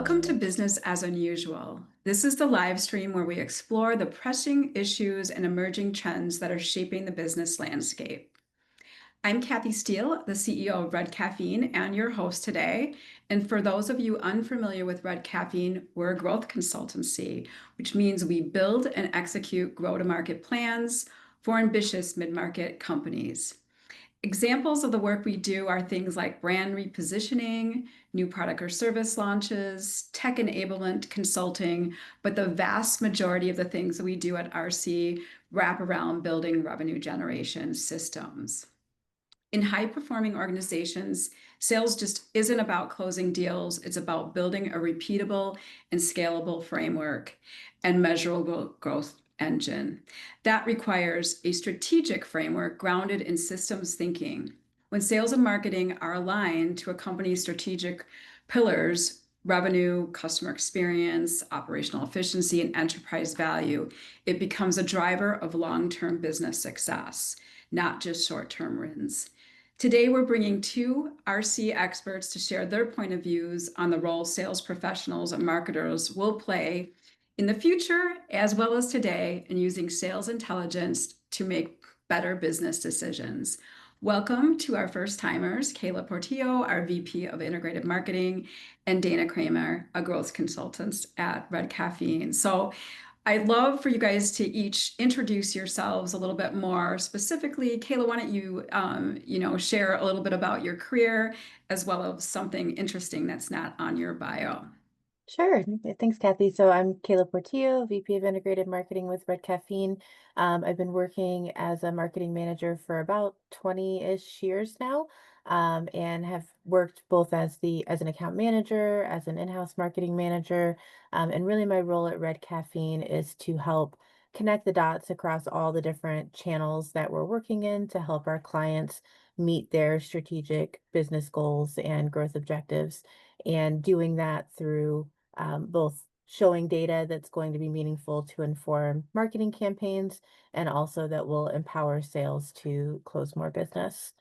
Welcome to Business as Unusual. This is the live stream where we explore the pressing issues and emerging trends that are shaping the business landscape. I'm Kathy Steele, the CEO of Red Caffeine, and your host today. And for those of you unfamiliar with Red Caffeine, we're a growth consultancy, which means we build and execute go-to-market plans for ambitious mid-market companies. Examples of the work we do are things like brand repositioning, new product or service launches, tech enablement consulting, but the vast majority of the things that we do at RC wrap around building revenue generation systems. In high-performing organizations, sales just isn't about closing deals. It's about building a repeatable and scalable framework and measurable growth engine. That requires a strategic framework grounded in systems thinking. When sales and marketing are aligned to a company's strategic pillars, revenue, customer experience, operational efficiency, and enterprise value, it becomes a driver of long-term business success, not just short-term wins. Today, we're bringing two RC experts to share their point of views on the role sales professionals and marketers will play in the future, as well as today, in using sales intelligence to make better business decisions. Welcome to our first timers, Kayla Portillo, our VP of Integrated Marketing, and Dayna Kramer, a growth consultant at Red Caffeine. So I'd love for you guys to each introduce yourselves a little bit more specifically. Kayla, why don't you, share a little bit about your career as well as something interesting that's not on your bio. Sure. Thanks, Kathy. So I'm Kayla Portillo, VP of Integrated Marketing with Red Caffeine. I've been working as a marketing manager for about 20-ish years now, and have worked both as an account manager, as an in-house marketing manager, and really my role at Red Caffeine is to help connect the dots across all the different channels that we're working in to help our clients meet their strategic business goals and growth objectives, and doing that through both showing data that's going to be meaningful to inform marketing campaigns and also that will empower sales to close more business.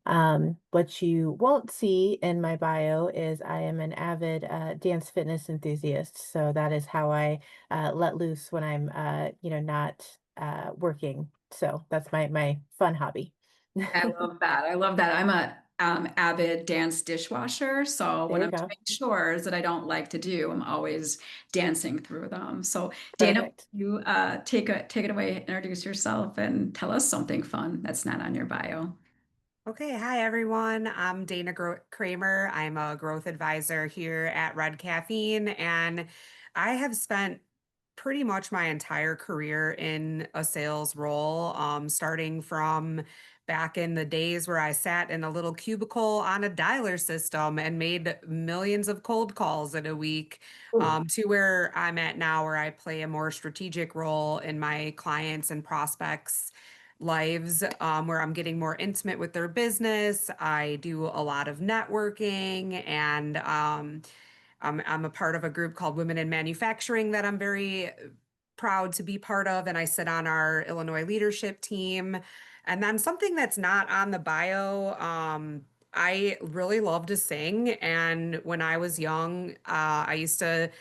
What you won't see in my bio is I am an avid dance fitness enthusiast. So that is how I let loose when I'm, not working. So that's my fun hobby. I love that. I love that. I'm a avid dance dishwasher. So There when you I'm go. doing chores that I don't like to do, I'm always dancing through them. So Dayna, Perfect. you take it away, introduce yourself, and tell us something fun that's not on your bio. Okay, hi everyone. I'm Kramer. I'm a growth advisor here at Red Caffeine, and I have spent pretty much my entire career in a sales role, starting from back in the days where I sat in a little cubicle on a dialer system and made millions of cold calls in a week, to where I'm at now, where I play a more strategic role in my clients and prospects lives, where I'm getting more intimate with their business. I do a lot of networking, and I'm a part of a group called Women in Manufacturing that I'm very proud to be part of, and I sit on our Illinois leadership team. And then something that's not on the bio, I really love to sing, and when I was young, I used to,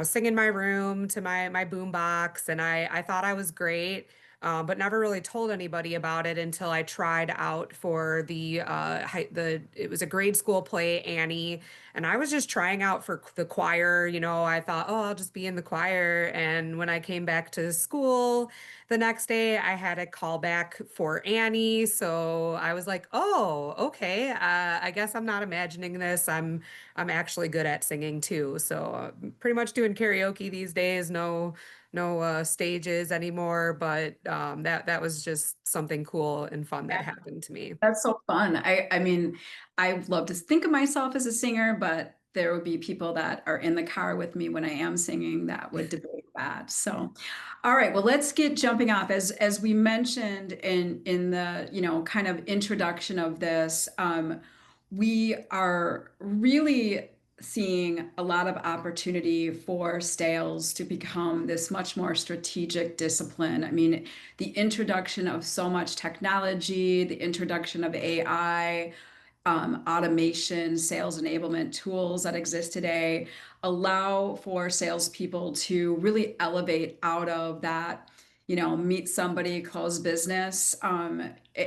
sing in my room to my boom box, and I thought I was great. But never really told anybody about it until I tried out for it was a grade school play, Annie, and I was just trying out for the choir. I thought, oh, I'll just be in the choir. And when I came back to school the next day, I had a call back for Annie. So I was like, oh, okay. I guess I'm not imagining this. I'm actually good at singing too. So pretty much doing karaoke these days. No stages anymore, but that was just something cool and fun that happened to me. That's so fun. I mean, I love to think of myself as a singer, but there would be people that are in the car with me when I am singing that would debate that. So, all right, well, let's get jumping off. As we mentioned in the, kind of introduction of this, we are really seeing a lot of opportunity for sales to become this much more strategic discipline. I mean, the introduction of so much technology, the introduction of AI, automation, sales enablement tools that exist today allow for salespeople to really elevate out of that, meet somebody, close business,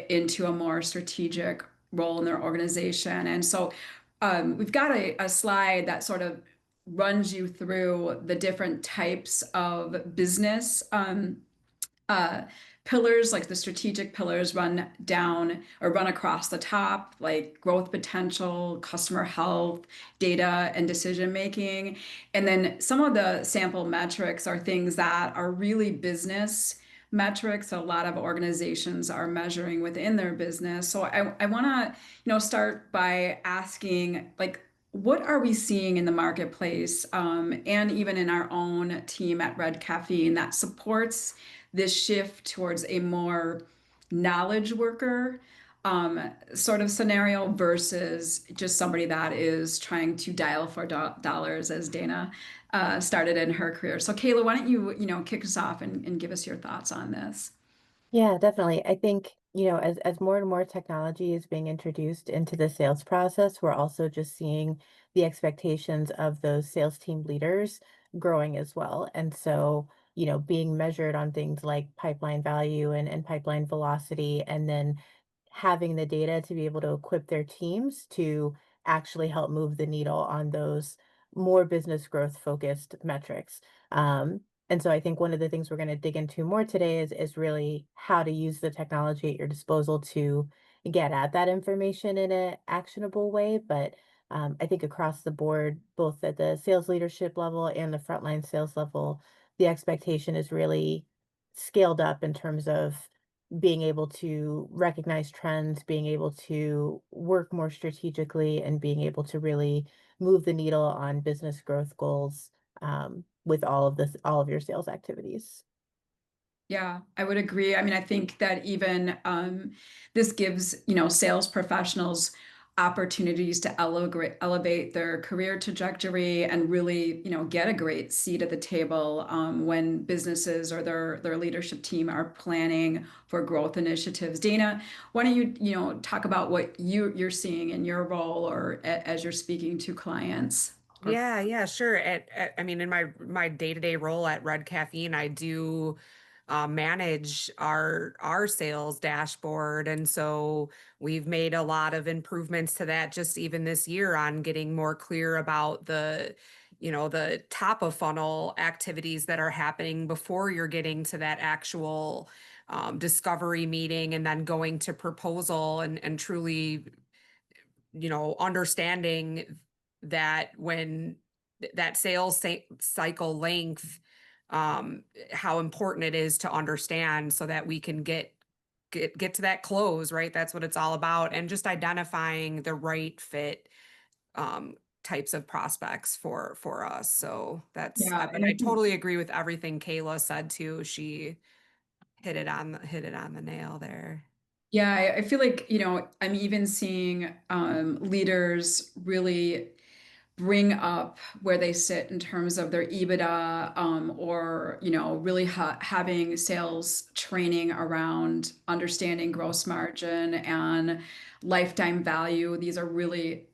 into a more strategic role in their organization. And so we've got a slide that sort of runs you through the different types of business uh, pillars, like the strategic pillars run down or run across the top, like growth potential, customer health, data, and decision making. And then some of the sample metrics are things that are really business metrics a lot of organizations are measuring within their business. So I want to, start by asking, like, what are we seeing in the marketplace, and even in our own team at Red Caffeine that supports this shift towards a more knowledge worker sort of scenario versus just somebody that is trying to dial for dollars, as Dayna started in her career. So, Kayla, why don't you, kick us off and give us your thoughts on this? Yeah, definitely. I think, as more and more technology is being introduced into the sales process, we're also just seeing the expectations of those sales team leaders growing as well. And so, being measured on things like pipeline value and pipeline velocity, and then having the data to be able to equip their teams to actually help move the needle on those more business growth focused metrics. And so I think one of the things we're going to dig into more today is really how to use the technology at your disposal to get at that information in an actionable way. But I think across the board, both at the sales leadership level and the frontline sales level, the expectation is really scaled up in terms of being able to recognize trends, being able to work more strategically, and being able to really move the needle on business growth goals with all of your sales activities. Yeah, I would agree. I mean, I think that even this gives, sales professionals opportunities to elevate their career trajectory and really, get a great seat at the table when businesses or their leadership team are planning for growth initiatives. Dayna, why don't you, talk about what you're seeing in your role or as you're speaking to clients? Or Yeah, sure. I mean, in my day-to-day role at Red Caffeine, I do manage our sales dashboard, and so we've made a lot of improvements to that just even this year on getting more clear about the top of funnel activities that are happening before you're getting to that actual discovery meeting and then going to proposal and truly understanding that when that cycle length, how important it is to understand so that we can get to that close, right? That's what it's all about. And just identifying the right fit, types of prospects for us. So yeah, but and I I think totally agree with everything Kayla said too. She hit it on the nail there. Yeah, I feel like, I'm even seeing leaders really bring up where they sit in terms of their EBITDA, or, really having sales training around understanding gross margin and lifetime value. These are really,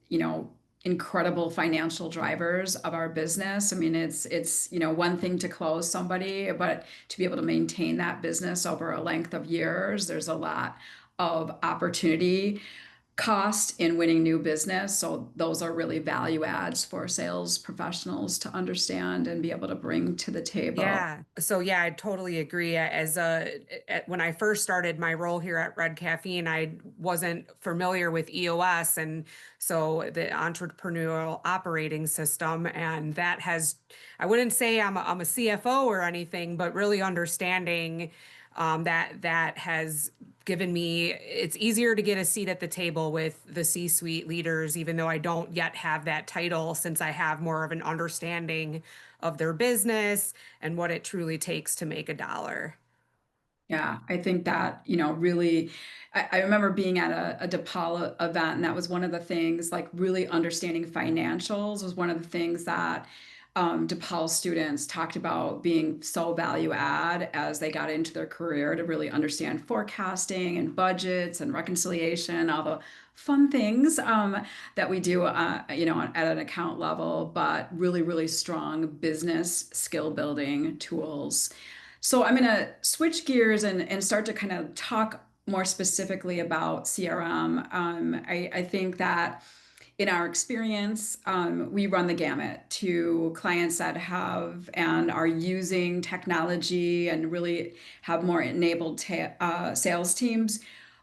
incredible financial drivers of our business. I mean, it's, one thing to close somebody, but to be able to maintain that business over a length of years, there's a lot of opportunity cost in winning new business. So those are really value adds for sales professionals to understand and be able to bring to the table. Yeah. So yeah, I totally agree. When I first started my role here at Red Caffeine, I wasn't familiar with EOS and so the entrepreneurial operating system, and that has, I wouldn't say I'm a CFO or anything, but really understanding that has given me, it's easier to get a seat at the table with the C-suite leaders, even though I don't yet have that title, since I have more of an understanding of their business and what it truly takes to make a dollar. Yeah, I think that, really, I remember being at a DePaul event, and that was one of the things, like really understanding financials was one of the things that DePaul students talked about being so value add as they got into their career to really understand forecasting and budgets and reconciliation, all the fun things that we do, at an account level, but really, really strong business skill building tools. So I'm going to switch gears and start to kind of talk more specifically about CRM. I think that in our experience, we run the gamut to clients that have and are using technology and really have more enabled sales teams.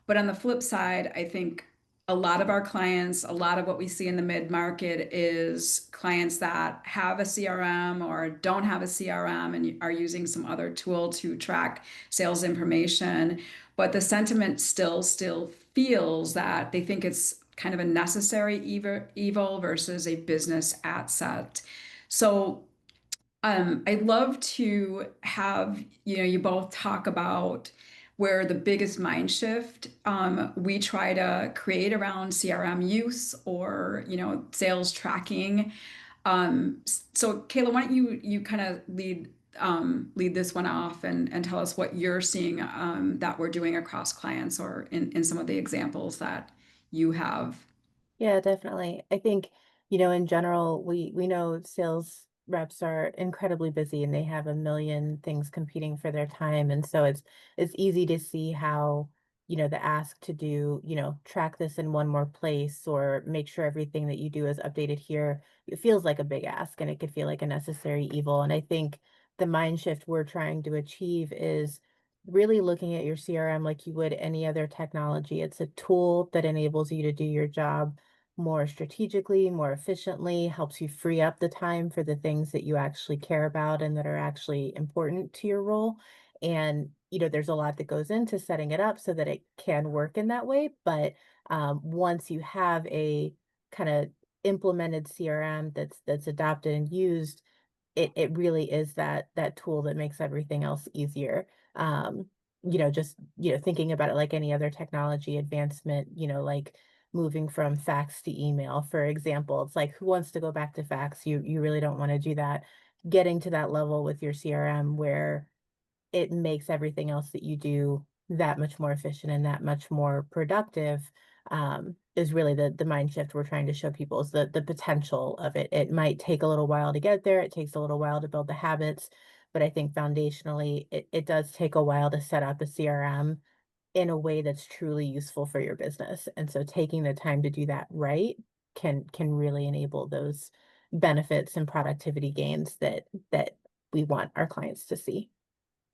But on the flip side, I think a lot of our clients, a lot of what we see in the mid market is clients that have a CRM or don't have a CRM and are using some other tool to track sales information. But the sentiment still feels that they think it's kind of a necessary evil versus a business asset. So I'd love to have you both talk about where the biggest mind shift we try to create around CRM use or sales tracking. So Kayla, why don't you kind of lead this one off and tell us what you're seeing that we're doing across clients or in some of the examples that you have. Yeah, definitely. I think, in general, we know sales reps are incredibly busy and they have a million things competing for their time. And so it's easy to see how, the ask to do, track this in one more place or make sure everything that you do is updated here. It feels like a big ask and it could feel like a necessary evil. And I think the mind shift we're trying to achieve is really looking at your CRM like you would any other technology. It's a tool that enables you to do your job more strategically, more efficiently, helps you free up the time for the things that you actually care about and that are actually important to your role. And, there's a lot that goes into setting it up so that it can work in that way. But once you have a kind of implemented CRM that's adopted and used, it really is that tool that makes everything else easier. Um, just thinking about it like any other technology advancement, like moving from fax to email, for example. It's like who wants to go back to fax? You really don't want to do that. Getting to that level with your CRM where it makes everything else that you do that much more efficient and that much more productive, is really the mind shift we're trying to show people is the potential of it. It might take a little while to get there. It takes a little while to build the habits, but I think foundationally it does take a while to set up a CRM in a way that's truly useful for your business. And so taking the time to do that right can really enable those benefits and productivity gains that we want our clients to see.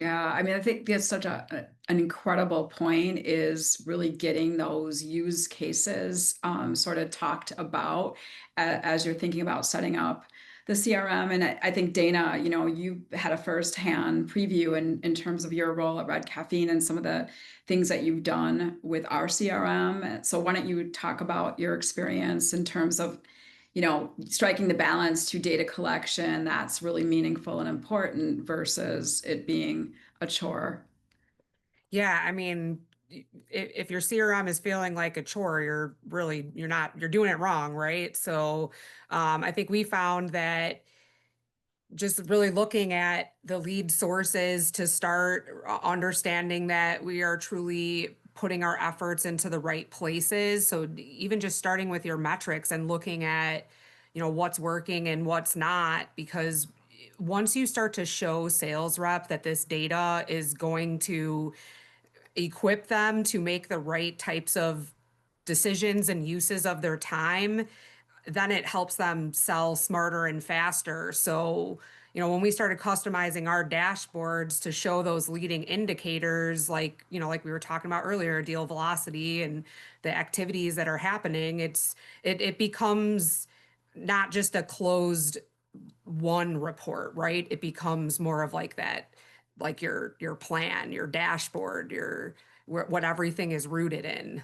Yeah, I mean, I think that's such an incredible point is really getting those use cases sort of talked about as you're thinking about setting up the CRM. And I think Dayna, you had a firsthand preview in terms of your role at Red Caffeine and some of the things that you've done with our CRM. So why don't you talk about your experience in terms of striking the balance to data collection that's really meaningful and important versus it being a chore. Yeah, I mean, if your CRM is feeling like a chore, you're doing it wrong, right? So, I think we found that just really looking at the lead sources to start understanding that we are truly putting our efforts into the right places. So even just starting with your metrics and looking at, what's working and what's not, because once you start to show sales rep that this data is going to equip them to make the right types of decisions and uses of their time, then it helps them sell smarter and faster. So, when we started customizing our dashboards to show those leading indicators, like we were talking about earlier, deal velocity and the activities that are happening, it becomes not just a closed one report, right? It becomes more of like that, like your plan, your dashboard, what everything is rooted in.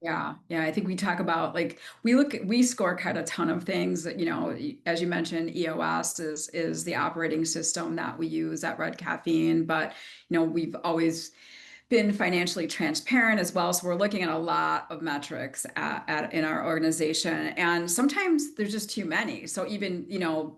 Yeah, yeah. I think we talk about like we scorecard a ton of things that, as you mentioned, EOS is the operating system that we use at Red Caffeine, but we've always been financially transparent as well. So we're looking at a lot of metrics in our organization, and sometimes there's just too many. So even,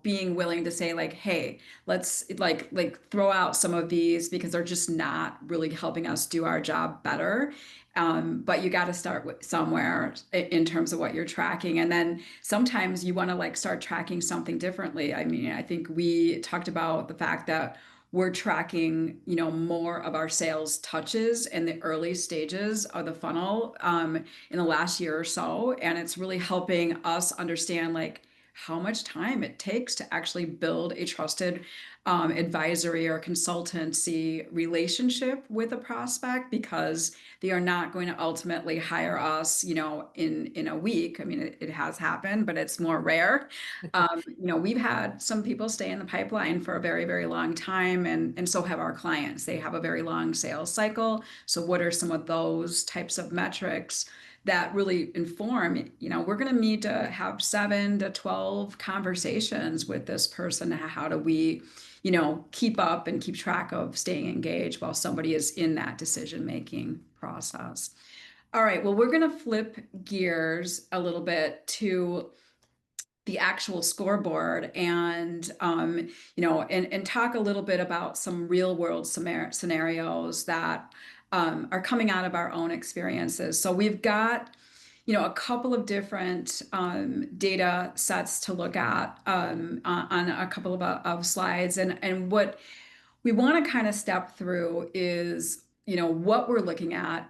being willing to say like, hey, let's like throw out some of these because they're just not really helping us do our job better. But you got to start with somewhere in terms of what you're tracking. And then sometimes you want to like start tracking something differently. I mean, I think we talked about the fact that we're tracking, more of our sales touches in the early stages of the funnel in the last year or so. And it's really helping us understand like how much time it takes to actually build a trusted advisory or consultancy relationship with a prospect, because they are not going to ultimately hire us, in a week. I mean, it has happened, but it's more rare. We've had some people stay in the pipeline for a very, very long time, and so have our clients. They have a very long sales cycle. So what are some of those types of metrics that really inform, we're going to need to have 7 to 12 conversations with this person. How do we, keep up and keep track of staying engaged while somebody is in that decision-making process? All right, well, we're going to flip gears a little bit to the actual scoreboard, and and talk a little bit about some real world scenarios that are coming out of our own experiences. So we've got, a couple of different data sets to look at on a couple of slides, and what we want to kind of step through is, what we're looking at,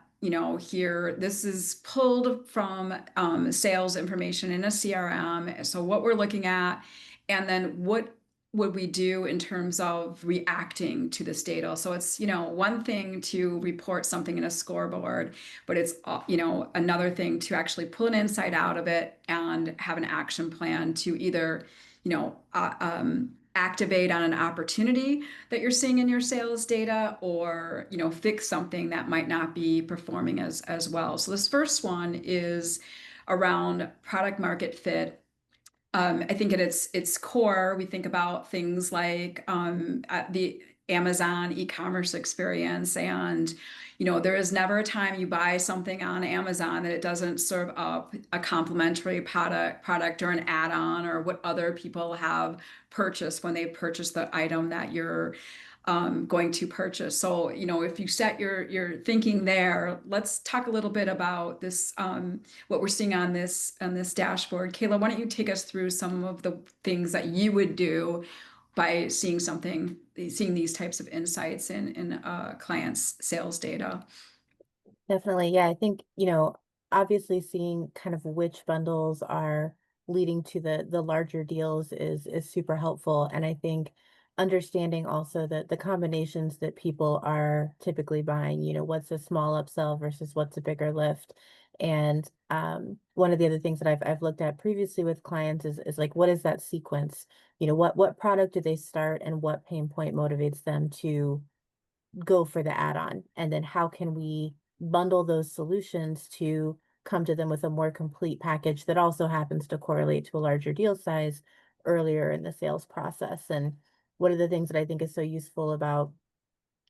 here. This is pulled from sales information in a CRM. So what we're looking at, and then what would we do in terms of reacting to this data? So it's, one thing to report something in a scoreboard, but it's, another thing to actually pull an insight out of it and have an action plan to either, activate on an opportunity that you're seeing in your sales data, or, fix something that might not be performing as well. So this first one is around product market fit. I think at its core, we think about things like at the Amazon e-commerce experience, and there is never a time you buy something on Amazon that it doesn't serve up a complimentary product or an add-on, or what other people have purchased when they purchase the item that you're going to purchase. So, if you set your thinking there, let's talk a little bit about this, what we're seeing on this dashboard. Kayla, why don't you take us through some of the things that you would do by seeing these types of insights in clients' sales data? Definitely. Yeah, I think, obviously seeing kind of which bundles are leading to the larger deals is super helpful. And I think understanding also that the combinations that people are typically buying, what's a small upsell versus what's a bigger lift. And one of the other things that I've looked at previously with clients is like, what is that sequence? What product do they start, and what pain point motivates them to go for the add-on? And then how can we bundle those solutions to come to them with a more complete package that also happens to correlate to a larger deal size earlier in the sales process? And one of the things that I think is so useful about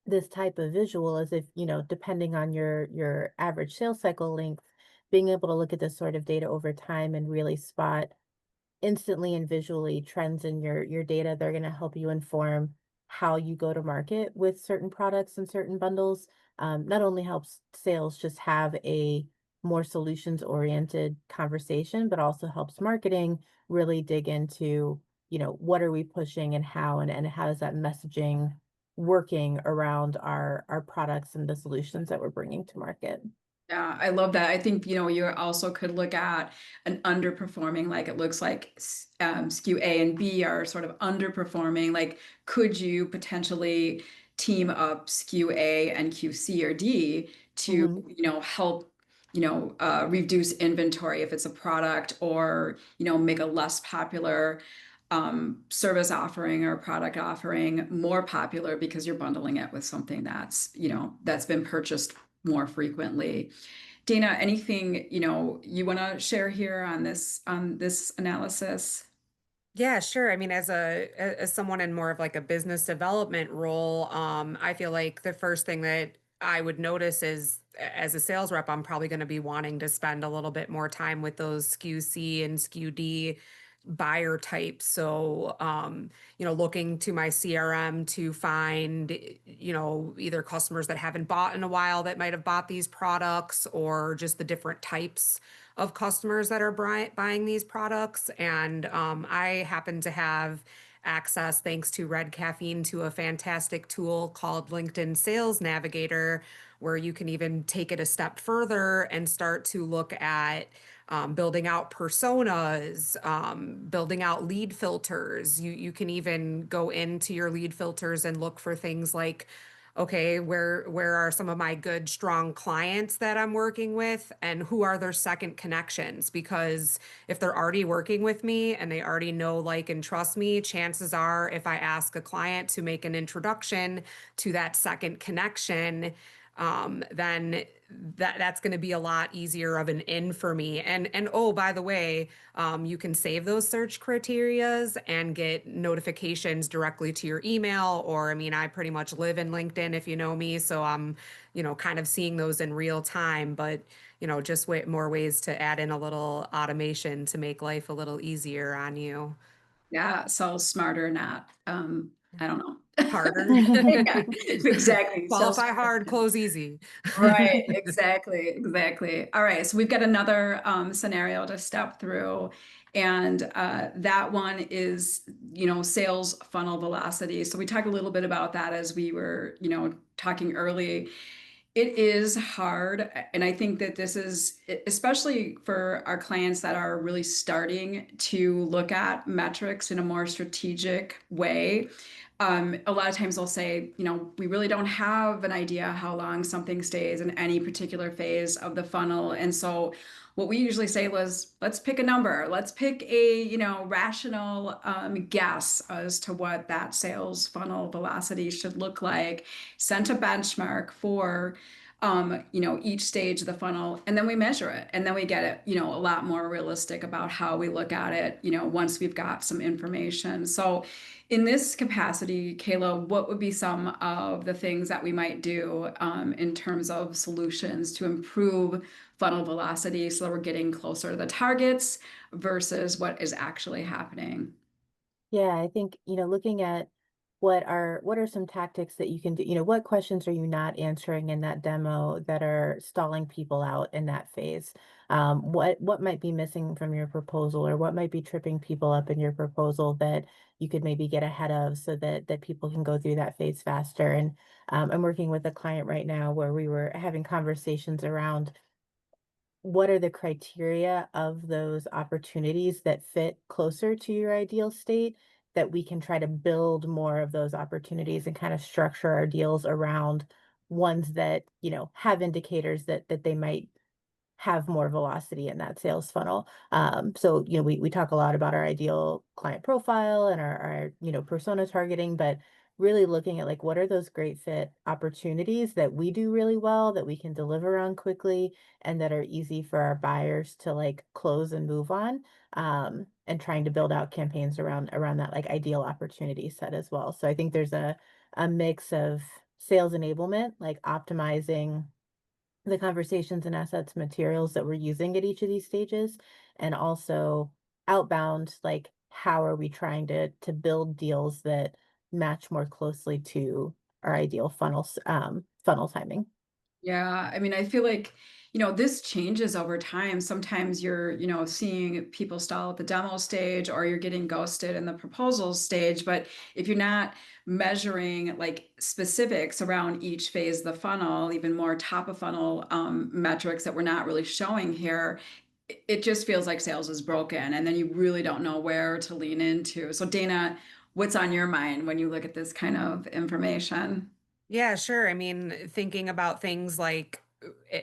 this type of visual is, if, depending on your average sales cycle length, being able to look at this sort of data over time and really spot instantly and visually trends in your data, they're going to help you inform how you go to market with certain products and certain bundles. Not only helps sales just have a more solutions oriented conversation, but also helps marketing really dig into, what are we pushing and how is that messaging working around our products and the solutions that we're bringing to market. Yeah, I love that. I think, you also could look at an underperforming, like it looks like SKU A and B are sort of underperforming. Like, could you potentially team up SKU A and QC or D to, Hmm. help, reduce inventory if it's a product, or, make a less popular service offering or product offering more popular because you're bundling it with something that's been purchased more frequently. Dayna, anything, you want to share here on this analysis? Yeah, sure. I mean, as someone in more of like a business development role, I feel like the first thing that I would notice is as a sales rep, I'm probably going to be wanting to spend a little bit more time with those SKU C and SKU D buyer types. So, looking to my CRM to find, either customers that haven't bought in a while that might have bought these products, or just the different types of customers that are buying these products. And I happen to have access, thanks to Red Caffeine, to a fantastic tool called LinkedIn Sales Navigator, where you can even take it a step further and start to look at building out personas, building out lead filters. You can even go into your lead filters and look for things like, okay, where are some of my good, strong clients that I'm working with, and who are their second connections? Because if they're already working with me and they already know, like, and trust me, chances are if I ask a client to make an introduction to that second connection, then that's going to be a lot easier of an in for me. And oh, by the way, you can save those search criterias and get notifications directly to your email. Or, I mean, I pretty much live in LinkedIn, if you know me, so I'm, kind of seeing those in real time. But just more ways to add in a little automation to make life a little easier on you. Yeah, sell smarter, not I don't know. Harder. Yeah, exactly. Sell Qualify smarter. hard, close easy. Right, exactly, exactly. All right, so we've got another scenario to step through, and that one is, sales funnel velocity. So we talked a little bit about that as we were, talking early. It is hard, and I think that this is especially for our clients that are really starting to look at metrics in a more strategic way. A lot of times they'll say, we really don't have an idea how long something stays in any particular phase of the funnel. And so what we usually say was, let's pick a number. Let's pick a, rational guess as to what that sales funnel velocity should look like. Set a benchmark for each stage of the funnel, and then we measure it, and then we get it, a lot more realistic about how we look at it, once we've got some information. So in this capacity, Kayla, what would be some of the things that we might do in terms of solutions to improve funnel velocity so that we're getting closer to the targets versus what is actually happening? Yeah, I think, looking at what are some tactics that you can do, what questions are you not answering in that demo that are stalling people out in that phase? What might be missing from your proposal, or what might be tripping people up in your proposal that you could maybe get ahead of so that people can go through that phase faster? And I'm working with a client right now where we were having conversations around what are the criteria of those opportunities that fit closer to your ideal state, that we can try to build more of those opportunities and kind of structure our deals around ones that, have indicators that they might have more velocity in that sales funnel. So, we talk a lot about our ideal client profile and our persona targeting, but really looking at, like, what are those great fit opportunities that we do really well, that we can deliver on quickly, and that are easy for our buyers to, like, close and move on. And trying to build out campaigns around that, like, ideal opportunity set as well. So I think there's a mix of sales enablement, like optimizing the conversations and assets materials that we're using at each of these stages, and also outbound, like, how are we trying to build deals that match more closely to our ideal funnel timing. Yeah, I mean, I feel like, this changes over time. Sometimes you're, seeing people stall at the demo stage, or you're getting ghosted in the proposal stage. But if you're not measuring like specifics around each phase of the funnel, even more top of funnel metrics that we're not really showing here, it just feels like sales is broken. And then you really don't know where to lean into. So, Dana, what's on your mind when you look at this kind of information? Yeah, sure. I mean, thinking about things like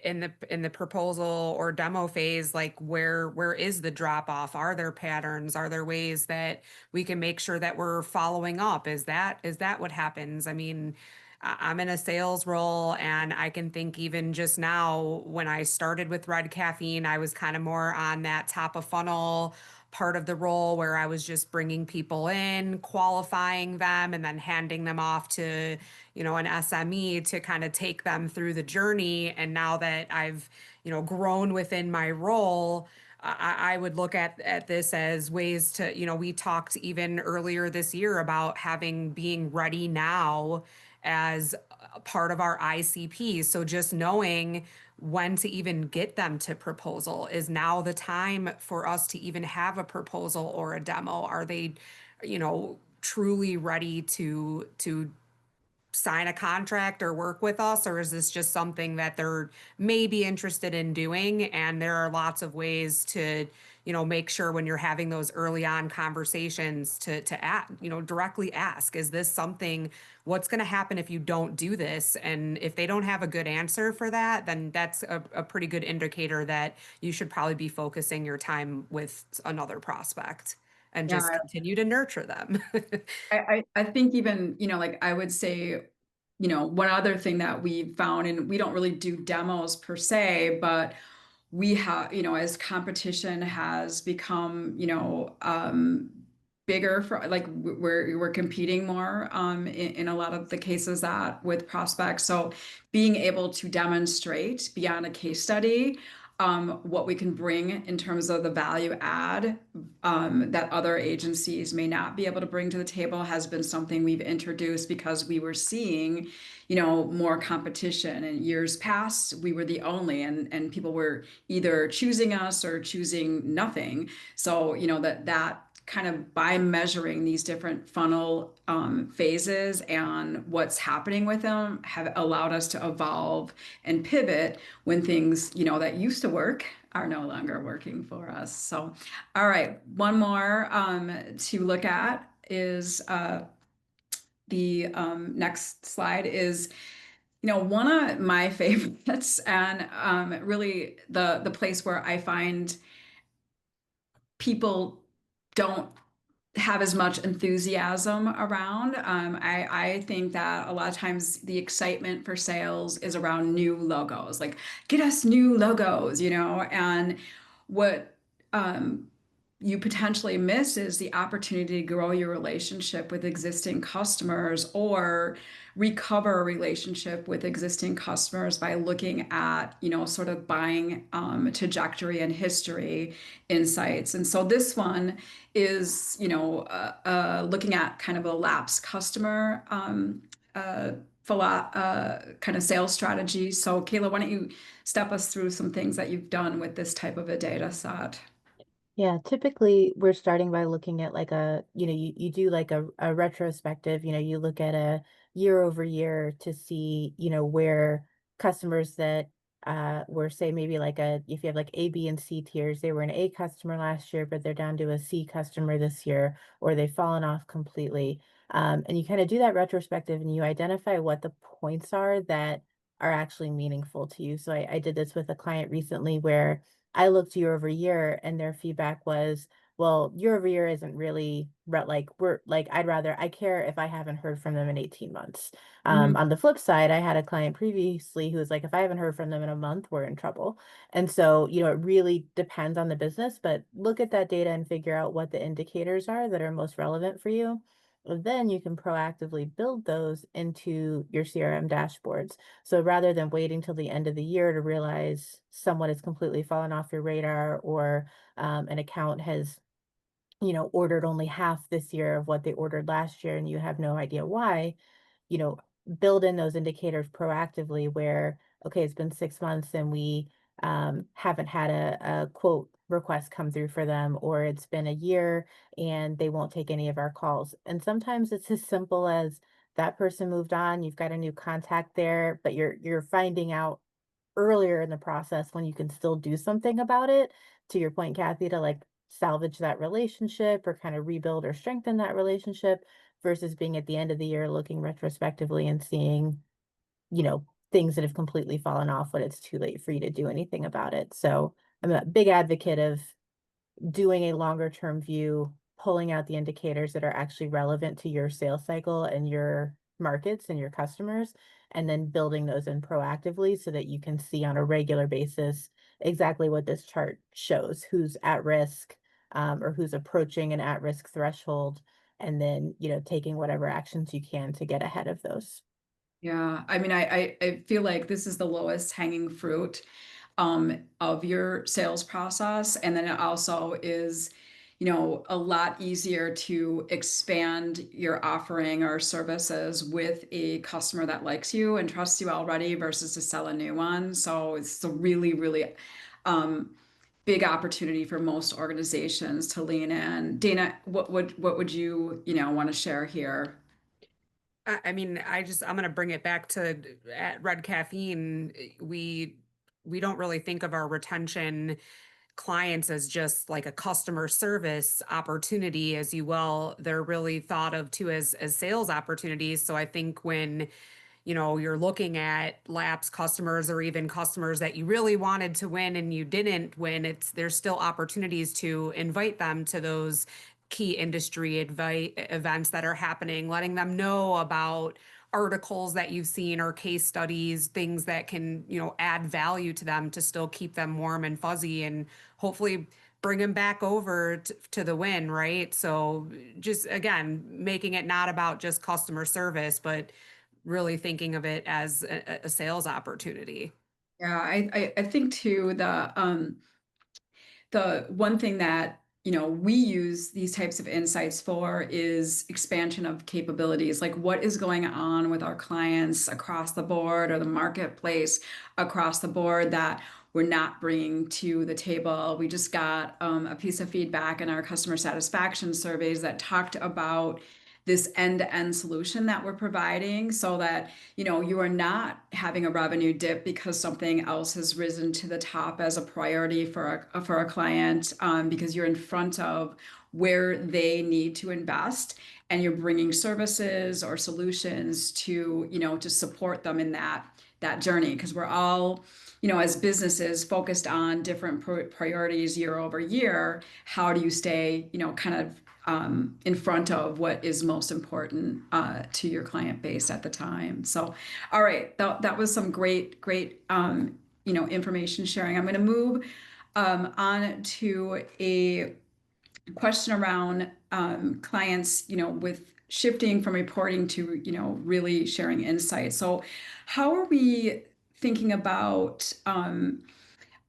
in the proposal or demo phase, like where is the drop off? Are there patterns? Are there ways that we can make sure that we're following up? Is that what happens? I mean, I'm in a sales role, and I can think even just now when I started with Red Caffeine, I was kind of more on that top of funnel part of the role where I was just bringing people in, qualifying them, and then handing them off to, an SME to kind of take them through the journey. And now that I've, grown within my role, I would look at this as ways to, we talked even earlier this year about being ready now as a part of our ICP. So just knowing when to even get them to proposal. Is now the time for us to even have a proposal or a demo? Are they, truly ready to sign a contract or work with us, or is this just something that they're maybe interested in doing? And there are lots of ways to, make sure when you're having those early on conversations directly ask, is this something, what's going to happen if you don't do this? And if they don't have a good answer for that, then that's a pretty good indicator that you should probably be focusing your time with another prospect and just Yeah, continue to nurture them. I think even, like I would say, one other thing that we found, and we don't really do demos per se, but we have, as competition has become, bigger for like we're competing more in a lot of the cases that with prospects. So being able to demonstrate beyond a case study what we can bring in terms of the value add that other agencies may not be able to bring to the table has been something we've introduced because we were seeing, more competition. In years past, we were the only, and people were either choosing us or choosing nothing. So, that kind of by measuring these different funnel phases and what's happening with them have allowed us to evolve and pivot when things, that used to work are no longer working for us. So, all right, one more to look at is the next slide is, one of my favorites and really the place where I find people don't have as much enthusiasm around. I think that a lot of times the excitement for sales is around new logos, like get us new logos, and what you potentially miss is the opportunity to grow your relationship with existing customers or recover a relationship with existing customers by looking at, sort of buying trajectory and history insights. And so this one is, looking at kind of a lapsed customer kind of sales strategy. So Kayla, why don't you step us through some things that you've done with this type of a data set? Yeah, typically we're starting by looking at like you do like a retrospective, you look at a year over year to see, where customers that were say maybe like if you have like A, B, and C tiers, they were an A customer last year, but they're down to a C customer this year, or they've fallen off completely. And you kind of do that retrospective and you identify what the points are that are actually meaningful to you. So I did this with a client recently where I looked year over year and their feedback was, well, year over year isn't really like I care if I haven't heard from them in 18 months. Mhm. On the flip side, I had a client previously who was like, if I haven't heard from them in a month, we're in trouble. And so, it really depends on the business, but look at that data and figure out what the indicators are that are most relevant for you. Then you can proactively build those into your CRM dashboards. So rather than waiting till the end of the year to realize someone has completely fallen off your radar or an account has, ordered only half this year of what they ordered last year and you have no idea why, you know, build in those indicators proactively where, okay, it's been 6 months and we haven't had a quote request come through for them, or it's been a year and they won't take any of our calls. And sometimes it's as simple as that person moved on, you've got a new contact there, but you're finding out earlier in the process when you can still do something about it. To your point, Kathy, to like salvage that relationship or kind of rebuild or strengthen that relationship versus being at the end of the year looking retrospectively and seeing, things that have completely fallen off when it's too late for you to do anything about it. So I'm a big advocate of doing a longer term view, pulling out the indicators that are actually relevant to your sales cycle and your markets and your customers, and then building those in proactively so that you can see on a regular basis exactly what this chart shows, who's at risk, or who's approaching an at-risk threshold, and then, taking whatever actions you can to get ahead of those. Yeah, I mean, I feel like this is the lowest hanging fruit of your sales process. And then it also is, a lot easier to expand your offering or services with a customer that likes you and trusts you already versus to sell a new one. So it's a really, really um, big opportunity for most organizations to lean in. Dayna, what would you, want to share here? I mean, I'm gonna bring it back to at Red Caffeine. We don't really think of our retention clients as just like a customer service opportunity, as you will. They're really thought of too as sales opportunities. So I think when you're looking at lapsed customers or even customers that you really wanted to win and you didn't win, there's still opportunities to invite them to those key industry events that are happening, letting them know about articles that you've seen or case studies, things that can, add value to them to still keep them warm and fuzzy and hopefully bring them back over to the win, right? So just again, making it not about just customer service, but really thinking of it as a sales opportunity. Yeah, I think too the one thing that we use these types of insights for is expansion of capabilities, like what is going on with our clients across the board or the marketplace across the board that we're not bringing to the table. We just got a piece of feedback in our customer satisfaction surveys that talked about this end-to-end solution that we're providing so that you are not having a revenue dip because something else has risen to the top as a priority for a client, because you're in front of where they need to invest, and you're bringing services or solutions to support them in that journey, because we're all as businesses focused on different priorities year over year. How do you stay kind of in front of what is most important to your client base at the time? So, all right, that was some great information sharing. I'm going to move on to a question around clients, with shifting from reporting to really sharing insights. So, how are we thinking about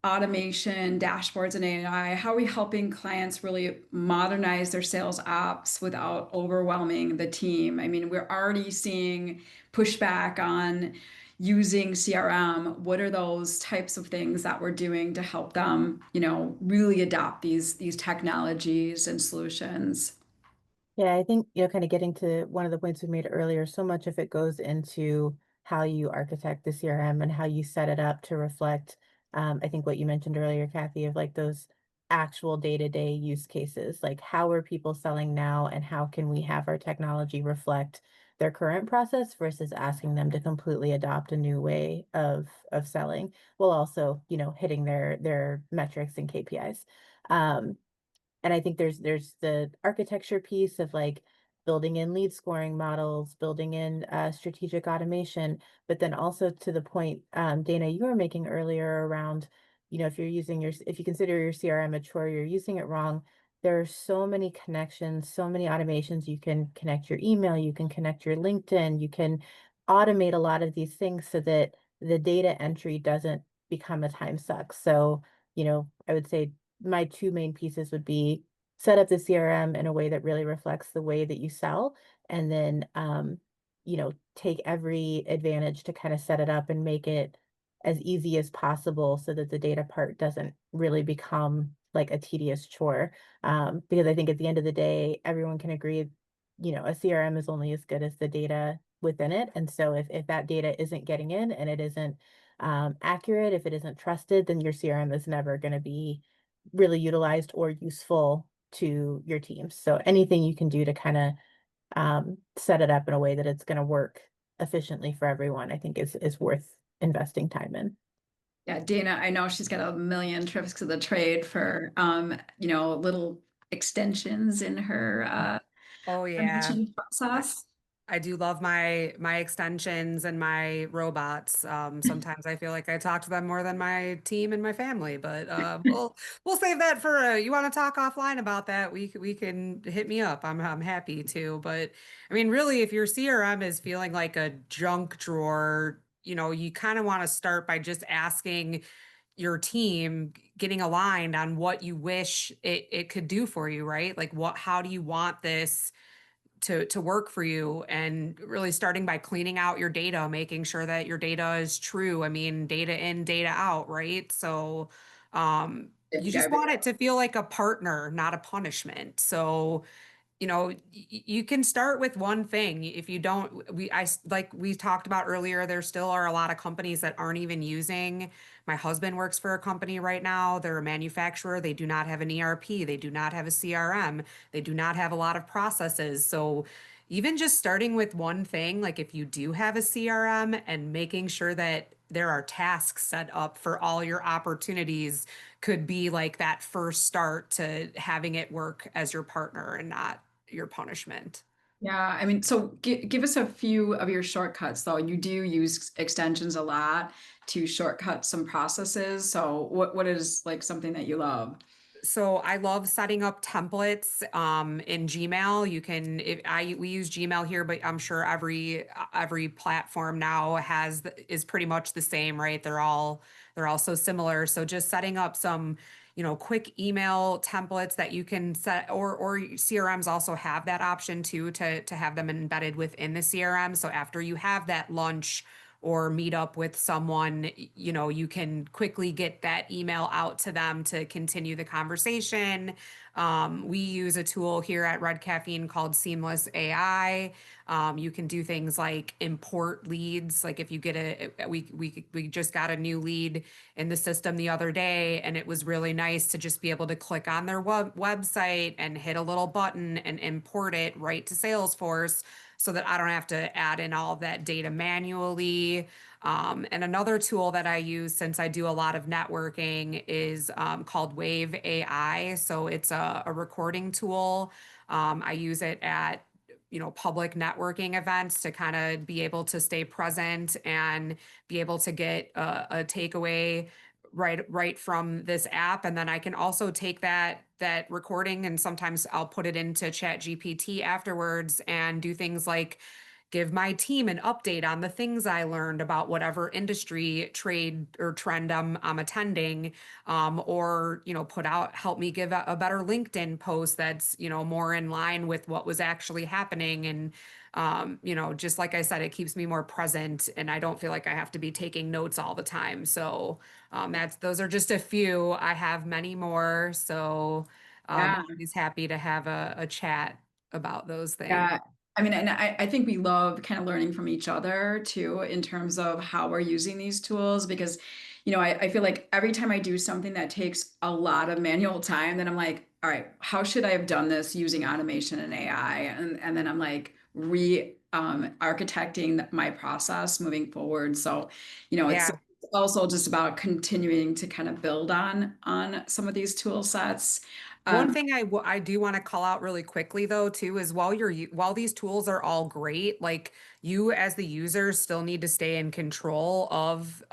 automation, dashboards, and AI? How are we helping clients really modernize their sales ops without overwhelming the team? I mean, we're already seeing pushback on using CRM. What are those types of things that we're doing to help them, really adopt these technologies and solutions? Yeah, I think, kind of getting to one of the points we made earlier, so much of it goes into how you architect the CRM and how you set it up to reflect, I think what you mentioned earlier, Kathy, of like those actual day-to-day use cases. Like, how are people selling now, and how can we have our technology reflect their current process versus asking them to completely adopt a new way of selling, while also, hitting their metrics and KPIs. And I think there's the architecture piece of like building in lead scoring models, building in strategic automation, but then also to the point, Dayna, you were making earlier around, if you consider your CRM mature, you're using it wrong. There are so many connections, so many automations. You can connect your email, you can connect your LinkedIn, you can automate a lot of these things so that the data entry doesn't become a time suck. So, I would say my two main pieces would be set up the CRM in a way that really reflects the way that you sell, and then take every advantage to kind of set it up and make it as easy as possible so that the data part doesn't really become like a tedious chore. Because I think at the end of the day, everyone can agree, a CRM is only as good as the data within it. And so if that data isn't getting in and it isn't accurate, if it isn't trusted, then your CRM is never going to be really utilized or useful to your teams. So anything you can do to kind of set it up in a way that it's going to work efficiently for everyone, I think is worth investing time in. Yeah, Dayna, I know she's got a million tricks to the trade for little extensions in her Oh yeah. automation process. I do love my extensions and my robots. Sometimes I feel like I talk to them more than my team and my family, but we'll save that for you want to talk offline about that, we can hit me up. I'm happy to. But I mean, really, if your CRM is feeling like a junk drawer, you kind of want to start by just asking your team, getting aligned on what you wish it could do for you, right? Like how do you want this to work for you, and really starting by cleaning out your data, making sure that your data is true. I mean, data in, data out, right? So you Yeah. just want it to feel like a partner, not a punishment. So you can start with one thing. If you don't, like we talked about earlier, there still are a lot of companies that aren't even using. My husband works for a company right now. They're a manufacturer. They do not have an ERP. They do not have a CRM. They do not have a lot of processes. So even just starting with one thing, like if you do have a CRM and making sure that there are tasks set up for all your opportunities could be like that first start to having it work as your partner and not your punishment. Yeah, I mean, so give us a few of your shortcuts, though. You do use extensions a lot to shortcut some processes. So what is like something that you love? So I love setting up templates in Gmail. You can if I we use Gmail here, but I'm sure every platform now is pretty much the same, right? They're all so similar. So just setting up some, quick email templates that you can set, or CRMs also have that option too, to have them embedded within the CRM. So after you have that lunch or meet up with someone, you can quickly get that email out to them to continue the conversation. We use a tool here at Red Caffeine called Seamless AI. You can do things like import leads. Like if you get we just got a new lead in the system the other day, and it was really nice to just be able to click on their website and hit a little button and import it right to Salesforce so that I don't have to add in all of that data manually. And another tool that I use since I do a lot of networking is called Wave AI. So it's a recording tool. I use it at public networking events to kind of be able to stay present and be able to get a takeaway right from this app. And then I can also take that recording, and sometimes I'll put it into Chat GPT afterwards and do things like give my team an update on the things I learned about whatever industry, trade, or trend I'm attending, or help me give a better LinkedIn post that's more in line with what was actually happening. And just like I said, it keeps me more present, and I don't feel like I have to be taking notes all the time. So those are just a few. I have many more, so Yeah. always happy to have a chat about those things. Yeah. I mean, and I think we love kind of learning from each other too, in terms of how we're using these tools, because, I feel like every time I do something that takes a lot of manual time, then I'm like, all right, how should I have done this using automation and AI? And then I'm like architecting my process moving forward. So, it's Yeah. also just about continuing to kind of build on some of these tool sets. One Um, thing I do want to call out really quickly though too is while these tools are all great, like you as the user still need to stay in control of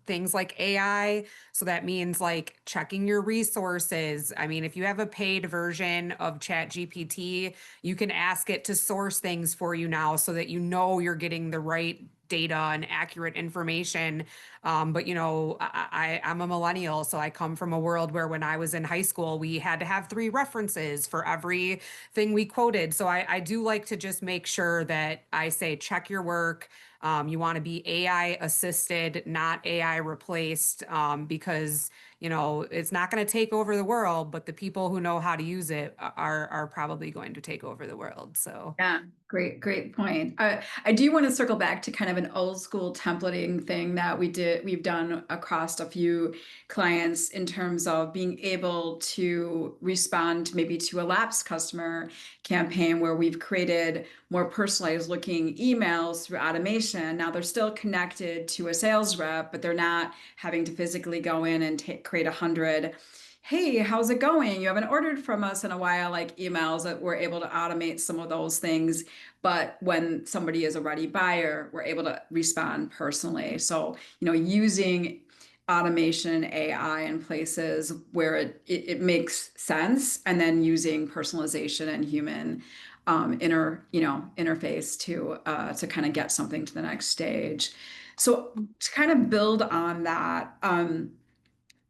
things like AI. So that means like checking your resources. I mean, if you have a paid version of Chat GPT, you can ask it to source things for you now so that you're getting the right data and accurate information. But I'm a millennial, so I come from a world where when I was in high school, we had to have three references for everything we quoted. So I do like to just make sure that I say check your work. You want to be AI assisted, not AI replaced, because it's not going to take over the world, but the people who know how to use it are probably going to take over the world. So. Yeah, great point. I do want to circle back to kind of an old school templating thing that we've done across a few clients in terms of being able to respond maybe to a lapsed customer campaign where we've created more personalized looking emails through automation. Now they're still connected to a sales rep, but they're not having to physically go in and create 100 hey, how's it going? You haven't ordered from us in a while, like emails that we're able to automate some of those things. But when somebody is a ready buyer, we're able to respond personally. So, using automation AI in places where it makes sense, and then using personalization and human interface to kind of get something to the next stage. So to kind of build on that,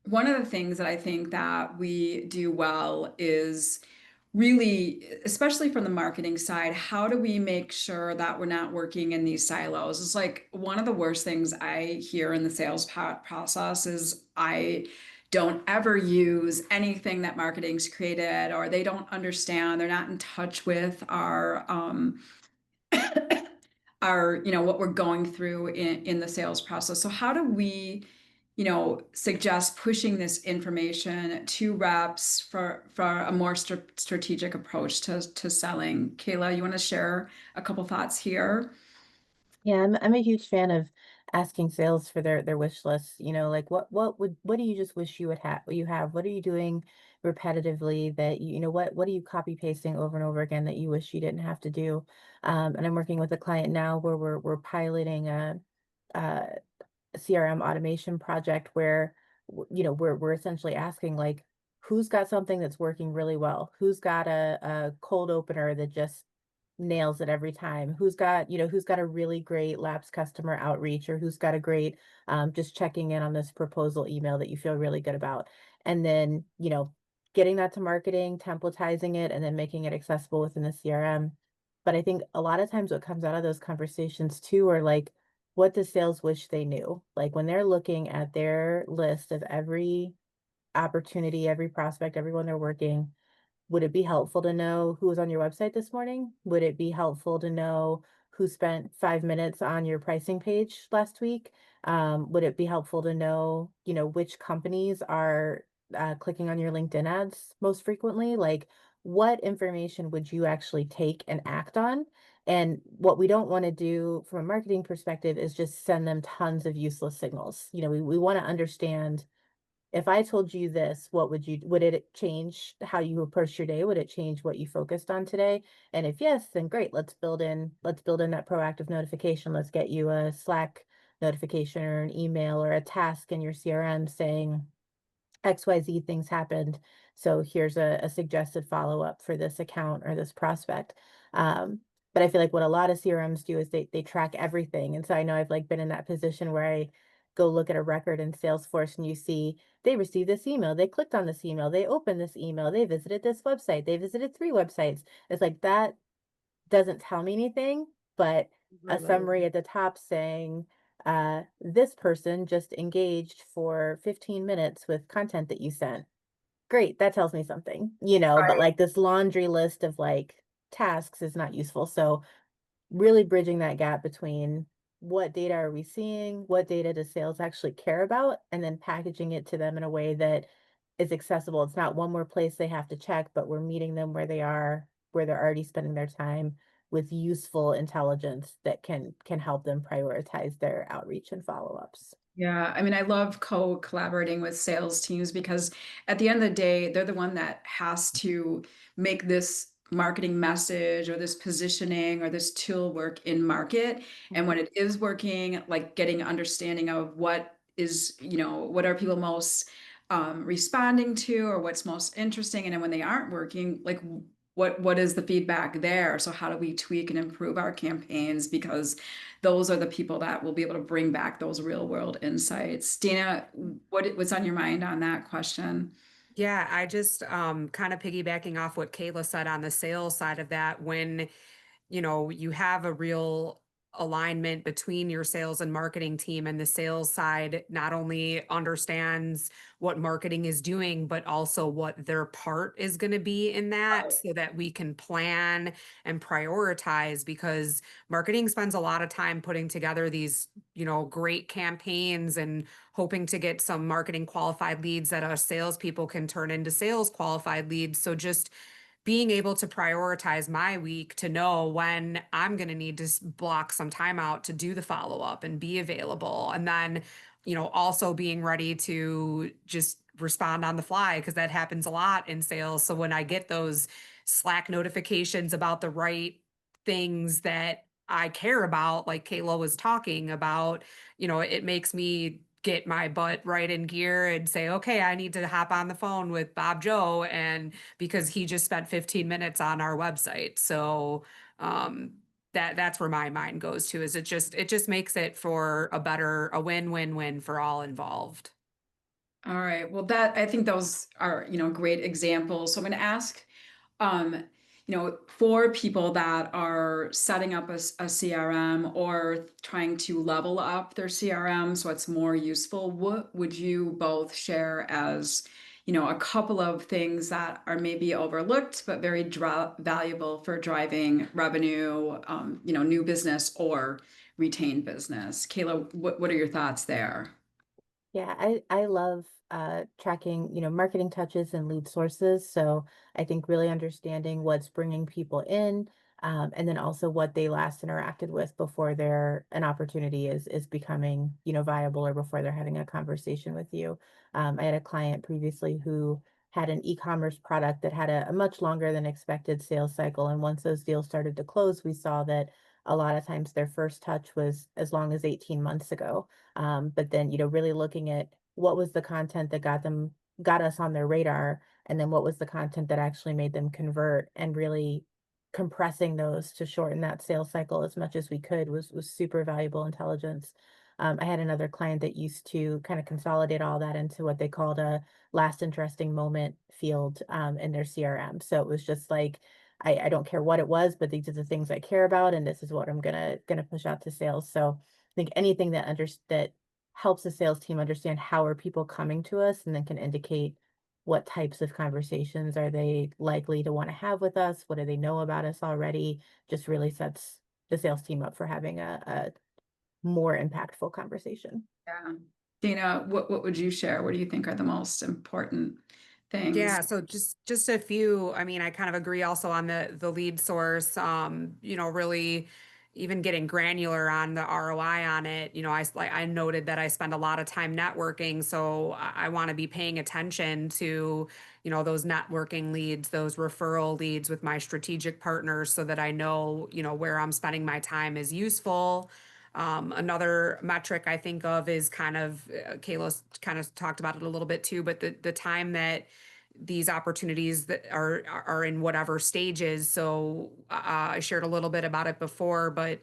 one of the things that I think that we do well is really, especially from the marketing side, how do we make sure that we're not working in these silos? It's like one of the worst things I hear in the sales process is I don't ever use anything that marketing's created, or they don't understand, they're not in touch with what we're going through in the sales process. So how do we, suggest pushing this information to reps for a more strategic approach to selling? Kayla, you want to share a couple thoughts here? Yeah, I'm a huge fan of asking sales for their wish lists. Like what do you just wish you would have you have? What are you doing repetitively that what are you copy pasting over and over again that you wish you didn't have to do? And I'm working with a client now where we're piloting a CRM automation project where we're essentially asking like who's got something that's working really well, who's got a cold opener that just nails it every time, who's got a really great lapse customer outreach, or who's got a great just checking in on this proposal email that you feel really good about, and then getting that to marketing, templatizing it, and then making it accessible within the CRM. But I think a lot of times what comes out of those conversations too are like, what does sales wish they knew? Like when they're looking at their list of every opportunity, every prospect, everyone they're working, would it be helpful to know who was on your website this morning? Would it be helpful to know who spent 5 minutes on your pricing page last week? Would it be helpful to know, which companies are clicking on your LinkedIn ads most frequently? Like, what information would you actually take and act on? And what we don't want to do from a marketing perspective is just send them tons of useless signals. We want to understand, if I told you this, would it change how you approach your day? Would it change what you focused on today? And if yes, then great. Let's build in that proactive notification. Let's get you a Slack notification or an email or a task in your CRM saying, XYZ things happened. So here's a suggested follow-up for this account or this prospect. Um, but I feel like what a lot of CRMs do is they track everything. And so I know I've like been in that position where I go look at a record in Salesforce and you see they received this email, they clicked on this email, they opened this email, they visited this website, they visited 3 websites. It's like that doesn't tell me anything, but a Right. summary at the top saying, this person just engaged for 15 minutes with content that you sent. Great, that tells me something, but like this laundry list of like tasks is not useful. So really bridging that gap between what data are we seeing, what data does sales actually care about, and then packaging it to them in a way that is accessible. It's not one more place they have to check, but we're meeting them where they are, where they're already spending their time, with useful intelligence that can help them prioritize their outreach and follow-ups. Yeah, I mean, I love co-collaborating with sales teams because at the end of the day, they're the one that has to make this marketing message or this positioning or this tool work in market. And when Mhm. it is working, like getting understanding of what are people most responding to, or what's most interesting. And then when they aren't working, like what is the feedback there? So how do we tweak and improve our campaigns? Because those are the people that will be able to bring back those real world insights. Dana, what's on your mind on that question? Yeah, I just kind of piggybacking off what Kayla said on the sales side of that, when you have a real alignment between your sales and marketing team, and the sales side not only understands what marketing is doing, but also what their part is going to be in that, so that we can plan and prioritize, because marketing spends a lot of time putting together these, great campaigns and hoping to get some marketing qualified leads that our salespeople can turn into sales qualified leads. So just being able to prioritize my week to know when I'm going to need to block some time out to do the follow up and be available. And then, also being ready to just respond on the fly, because that happens a lot in sales. So when I get those Slack notifications about the right things that I care about, like Kayla was talking about, it makes me get my butt right in gear and say, okay, I need to hop on the phone with Bob Joe, and because he just spent 15 minutes on our website. So that's where my mind goes to, is it just makes it for a win-win-win for all involved. All right. Well, that I think those are, great examples. So I'm going to ask, um, for people that are setting up a CRM or trying to level up their CRM so it's more useful, what would you both share as, a couple of things that are maybe overlooked but very valuable for driving revenue, new business or retained business? Kayla, what are your thoughts there? Yeah, I love tracking, marketing touches and lead sources. So I think really understanding what's bringing people in, and then also what they last interacted with before an opportunity is becoming, viable, or before they're having a conversation with you. I had a client previously who had an e-commerce product that had a much longer than expected sales cycle, and once those deals started to close, we saw that a lot of times their first touch was as long as 18 months ago. But then, really looking at what was the content that got us on their radar, and then what was the content that actually made them convert, and really compressing those to shorten that sales cycle as much as we could was super valuable intelligence. I had another client that used to kind of consolidate all that into what they called a last interesting moment field in their CRM. So it was just like, I don't care what it was, but these are the things I care about, and this is what I'm gonna push out to sales. So I think anything that helps the sales team understand how are people coming to us, and then can indicate what types of conversations are they likely to want to have with us, what do they know about us already, just really sets the sales team up for having a more impactful conversation. Yeah. Dana, what would you share? What do you think are the most important things? Yeah, so just a few. I mean, I kind of agree also on the lead source. Really even getting granular on the ROI on it. I noted that I spend a lot of time networking, so I want to be paying attention to, those networking leads, those referral leads with my strategic partners, so that I know, where I'm spending my time is useful. Another metric I think of is kind of, Kayla's kind of talked about it a little bit too, but the time that these opportunities that are in whatever stages. So I shared a little bit about it before, but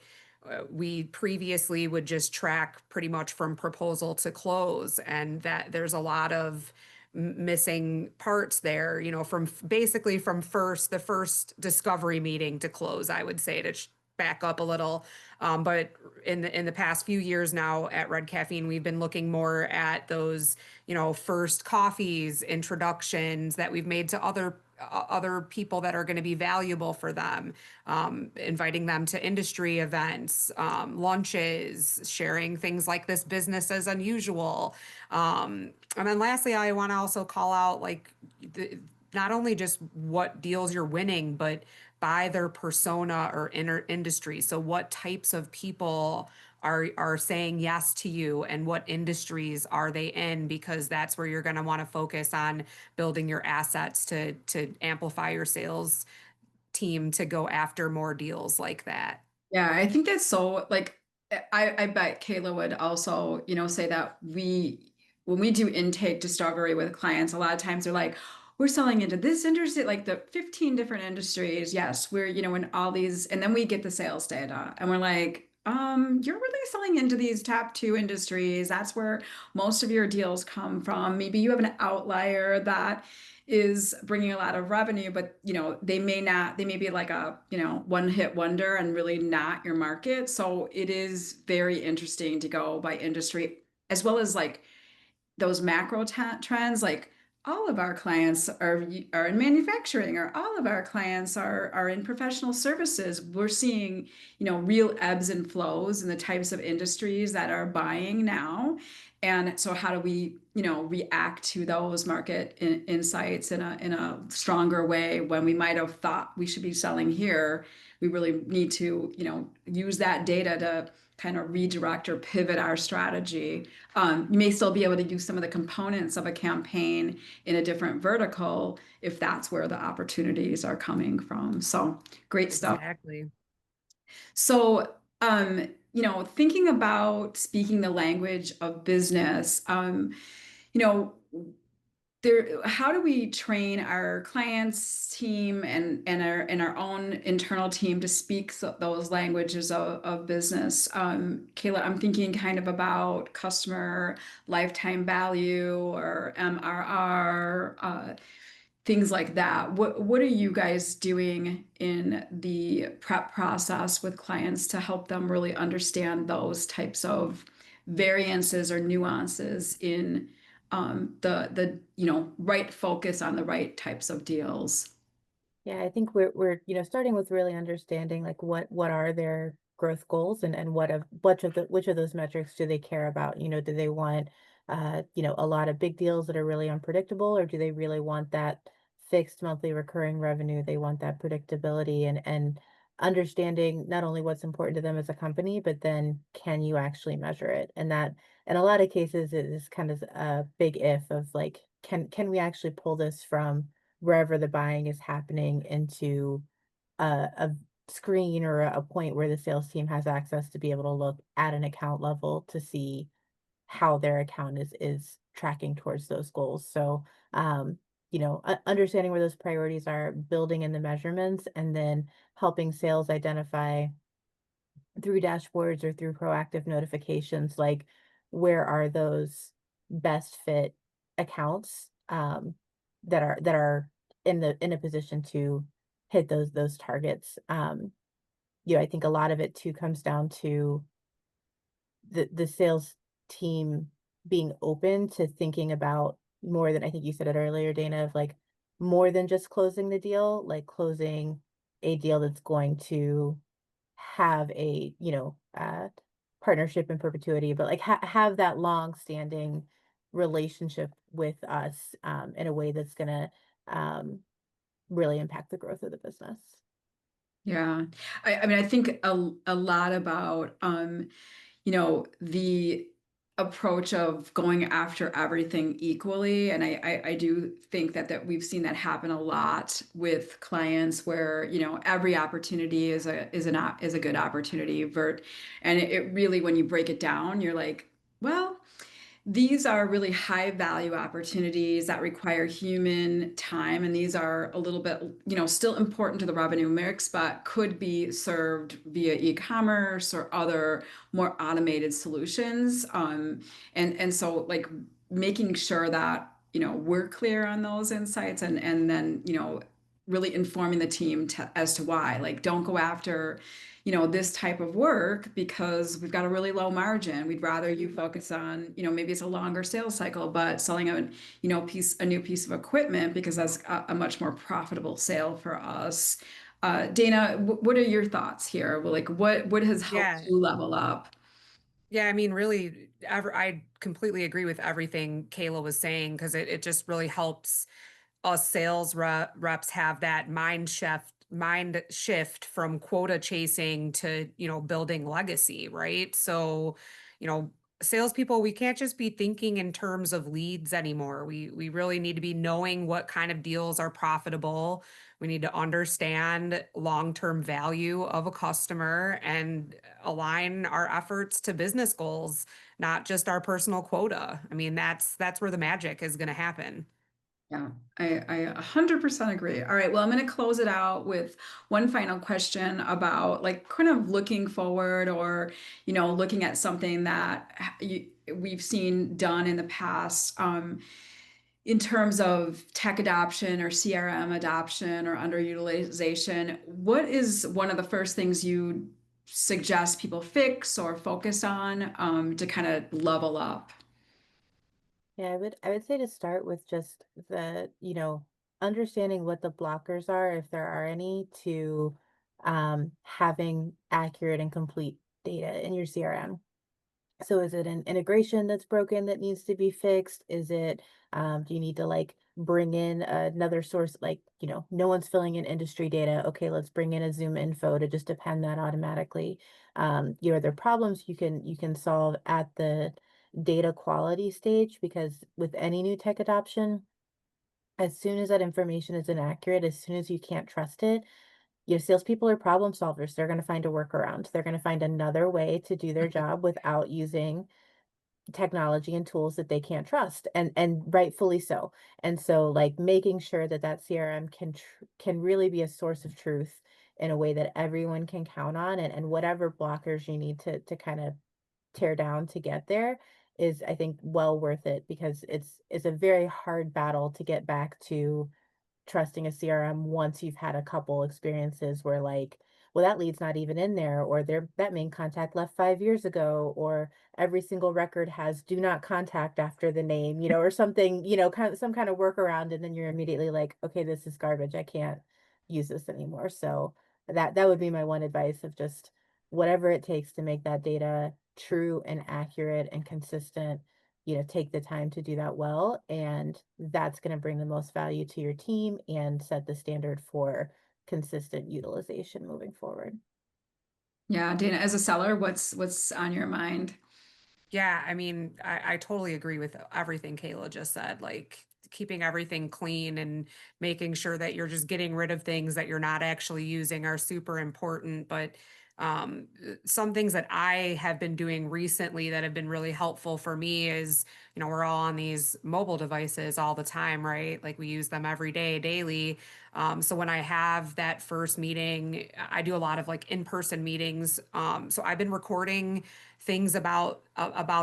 we previously would just track pretty much from proposal to close, and that there's a lot of missing parts there, basically from the first discovery meeting to close, I would say, to back up a little. But in the past few years now at Red Caffeine, we've been looking more at those, first coffees, introductions that we've made to other people that are going to be valuable for them, inviting them to industry events, lunches, sharing things like this business as unusual. And then lastly, I want to also call out, like, not only just what deals you're winning, but by their persona or inner industry. So what types of people are saying yes to you, and what industries are they in? Because that's where you're going to want to focus on building your assets to amplify your sales team to go after more deals like that. Yeah, I think that's so like I bet Kayla would also, say that when we do intake discovery with clients, a lot of times they're like, we're selling into this industry, like the 15 different industries. Yes, we're, in all these, and then we get the sales data and we're like, you're really selling into these top two industries. That's where most of your deals come from. Maybe you have an outlier that is bringing a lot of revenue, but they may be like a, one hit wonder and really not your market. So it is very interesting to go by industry as well as like those macro trends like, all of our clients are in manufacturing, or all of our clients are in professional services. We're seeing, real ebbs and flows in the types of industries that are buying now. And so how do we, react to those market insights in a stronger way when we might have thought we should be selling here? We really need to, use that data to kind of redirect or pivot our strategy. You may still be able to use some of the components of a campaign in a different vertical if that's where the opportunities are coming from. So great stuff. Exactly. So, thinking about speaking the language of business, you know, how do we train our clients team and our own internal team to speak those languages of business? Kayla, I'm thinking kind of about customer lifetime value or MRR, things like that. What are you guys doing in the prep process with clients to help them really understand those types of variances or nuances in the right focus on the right types of deals? Yeah, I think we're starting with really understanding like what are their growth goals, and which of those metrics do they care about? Do they want a lot of big deals that are really unpredictable, or do they really want that fixed monthly recurring revenue? They want that predictability, and understanding not only what's important to them as a company, but then can you actually measure it? And that in a lot of cases it is kind of a big if of like, can we actually pull this from wherever the buying is happening into a screen or a point where the sales team has access to be able to look at an account level to see how their account is tracking towards those goals. So, understanding where those priorities are, building in the measurements, and then helping sales identify through dashboards or through proactive notifications, like where are those best fit accounts that are in a position to hit those targets. I think a lot of it too comes down to the sales team being open to thinking about more than, I think you said it earlier, Dana, of like more than just closing the deal, like closing a deal that's going to have a, partnership in perpetuity, but like have that long standing relationship with us, in a way that's gonna um, really impact the growth of the business. Yeah. I mean, I think a lot about the approach of going after everything equally. And I do think that we've seen that happen a lot with clients where, every opportunity is a good opportunity. And it really, when you break it down, you're like, well, these are really high value opportunities that require human time, and these are a little bit, still important to the revenue mix, but could be served via e-commerce or other more automated solutions. And so like making sure that, we're clear on those insights, and then, really informing the team as to why. Like, don't go after, this type of work because we've got a really low margin. We'd rather you focus on, maybe it's a longer sales cycle, but selling a new piece of equipment because that's a much more profitable sale for us. Dana, what are your thoughts here? Well, like, what has helped Yeah. you level up? Yeah, I mean, really, I completely agree with everything Kayla was saying because it just really helps us reps have that mind shift from quota chasing to, building legacy, right? So, you know, salespeople, we can't just be thinking in terms of leads anymore. We really need to be knowing what kind of deals are profitable. We need to understand long-term value of a customer and align our efforts to business goals, not just our personal quota. I mean, that's where the magic is going to happen. Yeah, I 100% agree. All right, well, I'm going to close it out with one final question about like kind of looking forward, or, looking at something that we've seen done in the past, in terms of tech adoption or CRM adoption or underutilization. What is one of the first things you suggest people fix or focus on, to kind of level up? Yeah, I would say to start with just understanding what the blockers are, if there are any, to having accurate and complete data in your CRM. So is it an integration that's broken that needs to be fixed? Is it, do you need to like bring in another source? Like, no one's filling in industry data. Okay, let's bring in a Zoom info to just append that automatically. Are there problems you can solve at the data quality stage? Because with any new tech adoption, as soon as that information is inaccurate, as soon as you can't trust it, salespeople are problem solvers. They're going to find a workaround. They're going to find another way to do their job without using technology and tools that they can't trust, and rightfully so. And so like making sure that that CRM can really be a source of truth in a way that everyone can count on, and whatever blockers you need to kind of tear down to get there is, I think, well worth it, because it's a very hard battle to get back to trusting a CRM once you've had a couple experiences where like, well, that lead's not even in there, or that main contact left 5 years ago, or every single record has do not contact after the name, or something, kind of some kind of workaround, and then you're immediately like, okay, this is garbage. I can't use this anymore. So that would be my one advice, of just whatever it takes to make that data true and accurate and consistent. Take the time to do that well, and that's going to bring the most value to your team and set the standard for consistent utilization moving forward. Yeah, Dana, as a seller, what's on your mind? Yeah, I mean, I totally agree with everything Kayla just said. Like keeping everything clean and making sure that you're just getting rid of things that you're not actually using are super important. But some things that I have been doing recently that have been really helpful for me is, we're all on these mobile devices all the time, right? Like we use them every day, daily. So when I have that first meeting, I do a lot of like in-person meetings. So I've been recording things about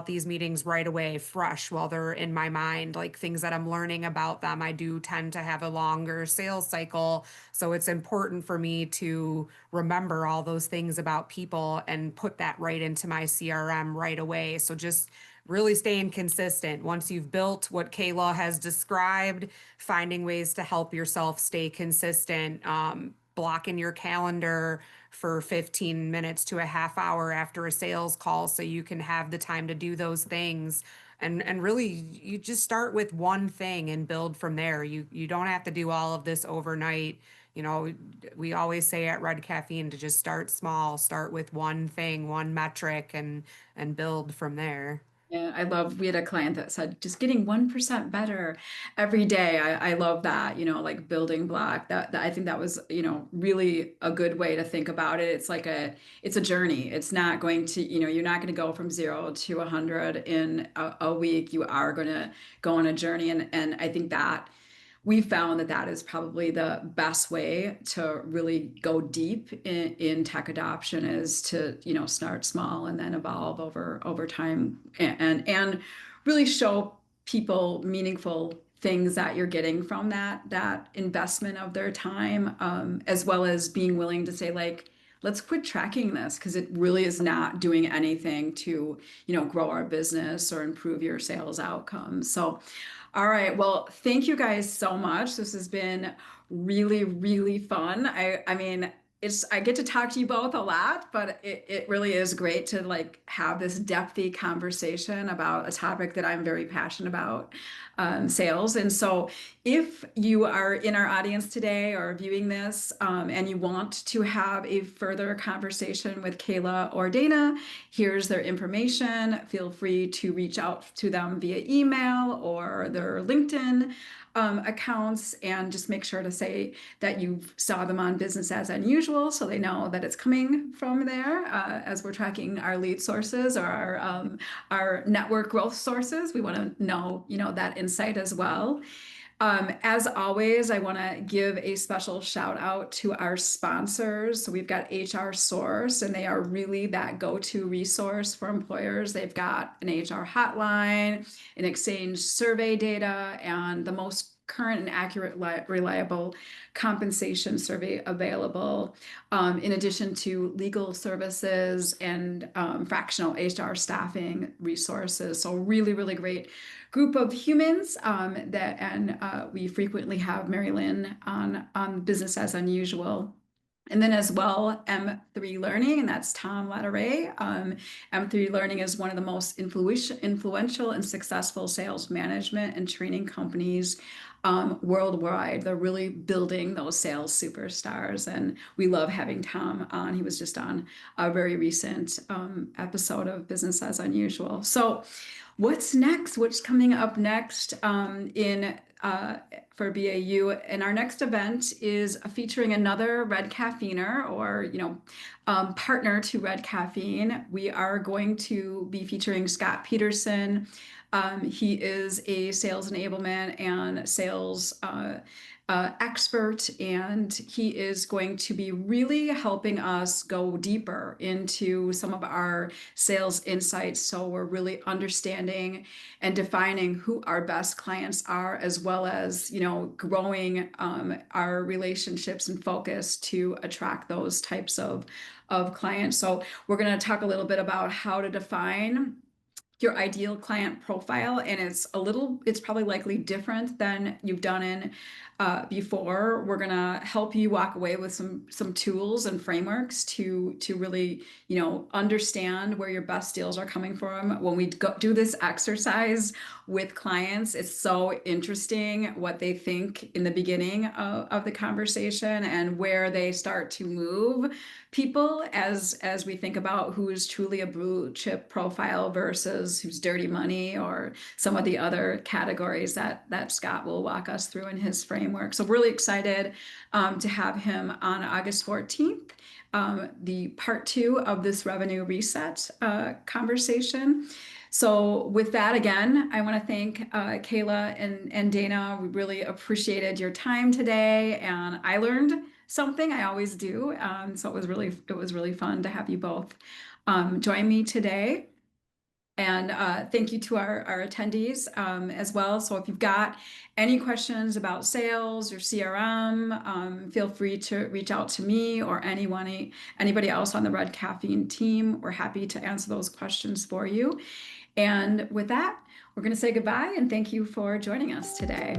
these meetings right away, fresh, while they're in my mind, like things that I'm learning about them. I do tend to have a longer sales cycle, so it's important for me to remember all those things about people and put that right into my CRM right away. So just really staying consistent. Once you've built what Kayla has described, finding ways to help yourself stay consistent, blocking your calendar for 15 minutes to a half hour after a sales call so you can have the time to do those things. And really you just start with one thing and build from there. You don't have to do all of this overnight. We always say at Red Caffeine to just start small, start with one thing, one metric, and build from there. Yeah, we had a client that said just getting 1% better every day. I love that, like building block. That I think that was, really a good way to think about it. It's a journey. It's not going to, you're not going to go from 0 to 100 in a week. You are going to go on a journey. And I think that we found that that is probably the best way to really go deep in tech adoption, is to start small and then evolve over time, and really show people meaningful things that you're getting from that investment of their time, as well as being willing to say, like, let's quit tracking this because it really is not doing anything to grow our business or improve your sales outcomes. So all right. Well, thank you guys so much. This has been really, really fun. I mean, I get to talk to you both a lot, but it really is great to like have this depthy conversation about a topic that I'm very passionate about, sales. And so if you are in our audience today or viewing this, and you want to have a further conversation with Kayla or Dayna, here's their information. Feel free to reach out to them via email or their LinkedIn accounts, and just make sure to say that you saw them on Business as Unusual so they know that it's coming from there, as we're tracking our lead sources or our network growth sources. We want to know, that insight as well. As always, I want to give a special shout out to our sponsors. So we've got HR Source, and they are really that go-to resource for employers. They've got an HR hotline, an exchange survey data, and the most current and accurate, reliable compensation survey available, in addition to legal services and fractional HR staffing resources. So really, really great group of humans and we frequently have Mary Lynn on Business as Unusual. And then as well, M3 Learning, and that's Tom Lederay. M3 Learning is one of the most influential and successful sales management and training companies worldwide. They're really building those sales superstars, and we love having Tom on. He was just on a very recent episode of Business as Unusual. So what's next? What's coming up next for BAU? And our next event is featuring another Red Caffeiner, or partner to Red Caffeine. We are going to be featuring Scott Peterson. He is a sales enablement and sales expert, and he is going to be really helping us go deeper into some of our sales insights. So we're really understanding and defining who our best clients are, as well as growing our relationships and focus to attract those types of clients. So we're going to talk a little bit about how to define your ideal client profile, and it's probably likely different than you've done in before. We're gonna help you walk away with some tools and frameworks to really understand where your best deals are coming from. When we do this exercise with clients, it's so interesting what they think in the beginning of the conversation and where they start to move people as we think about who is truly a blue chip profile versus who's dirty money, or some of the other categories that Scott will walk us through in his framework. So really excited to have him on August 14th, the part 2 of this revenue reset conversation. So with that, again, I want to thank Kayla and Dayna. We really appreciated your time today, and I learned something. I always do. So it was really fun to have you both join me today. And thank you to our attendees as well. So if you've got any questions about sales or CRM, feel free to reach out to me or anybody else on the Red Caffeine team. We're happy to answer those questions for you. And with that, we're going to say goodbye and thank you for joining us today.